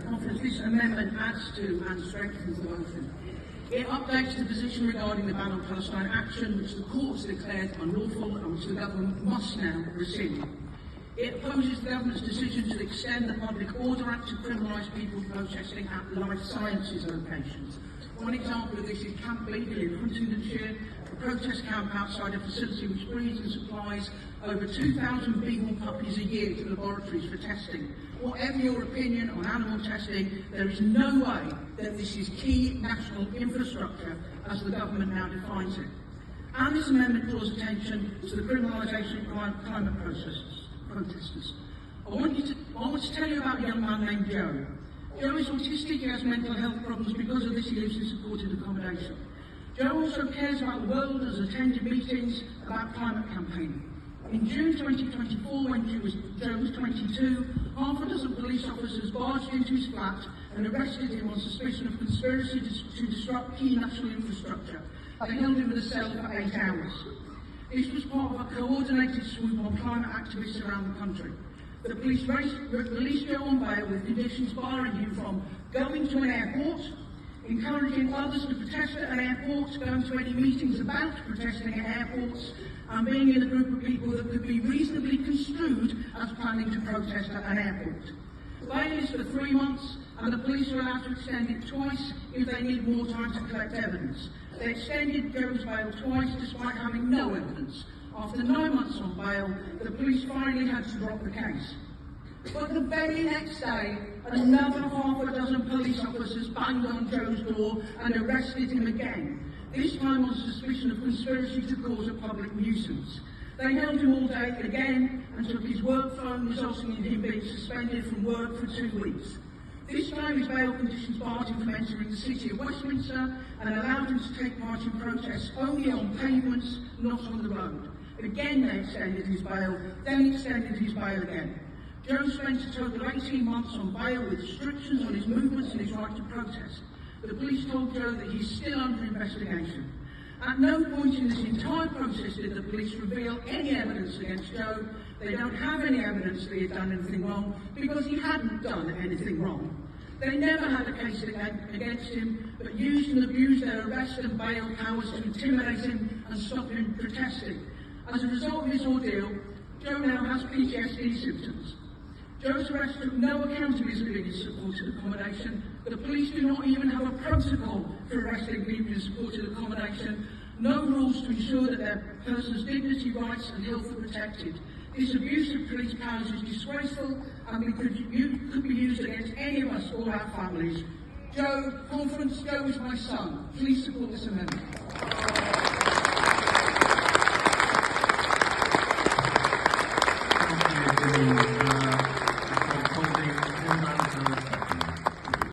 conference, this amendment adds to and strengthens the motion. It updates the position regarding the ban on Palestine Action, which the courts declared unlawful and which the government must now rescind. It opposes the government's decision to extend the Public Order Act to criminalise people protesting at life sciences locations. One example of this is Camp Beagle in Huntingdonshire, a protest camp outside a facility which breeds and supplies over 2,000 beagle puppies a year to laboratories for testing. Whatever your opinion on animal testing, there is no way that this is key national infrastructure as the government now defines it. And this amendment draws attention to the criminalisation of climate protesters. I want to tell you about a young man named Joe. Joe is autistic, he has mental health problems. Because of this, he lives in supported accommodation. Joe also cares about the world, has attended meetings about climate campaigning. In June 2024, when Joe was 22, half a dozen police officers barged into his flat and arrested him on suspicion of conspiracy to disrupt key national infrastructure. They held him in a cell for 8 hours. This was part of a coordinated swoop on climate activists around the country. The police released Joe on bail with conditions barring him from going to an airport, encouraging others to protest at an airport, going to any meetings about protesting at airports, and being in a group of people that could be reasonably construed as planning to protest at an airport. Bail is for 3 months, and the police are allowed to extend it twice if they need more time to collect evidence. They extended Joe's bail twice despite having no evidence. After 9 months on bail, the police finally had to drop the case. But the very next day, another half a dozen police officers banged on Joe's door and arrested him again, this time on suspicion of conspiracy to cause a public nuisance. They held him all day again and took his work phone, resulting in him being suspended from work for 2 weeks. This time his bail conditions barred him from entering the city of Westminster and allowed him to take part in protests only on pavements, not on the road. Again they extended his bail, then extended his bail again. Joe spent a total of 18 months on bail with restrictions on his movements and his right to protest. The police told Joe that he's still under investigation. At no point in this entire process did the police reveal any evidence against Joe. They don't have any evidence that he had done anything wrong because he hadn't done anything wrong. They never had a case against him, but used and abused their arrest and bail powers to intimidate him and stop him protesting. As a result of his ordeal, Joe now has PTSD symptoms. Joe's arrest took no account of his being in supported accommodation. The police do not even have a protocol for arresting people in supported accommodation, no rules to ensure that their person's dignity, rights and health are protected. This abuse of police powers is disgraceful and could be used against any of us or our families. Joe, conference, Joe is my son. Please support this amendment.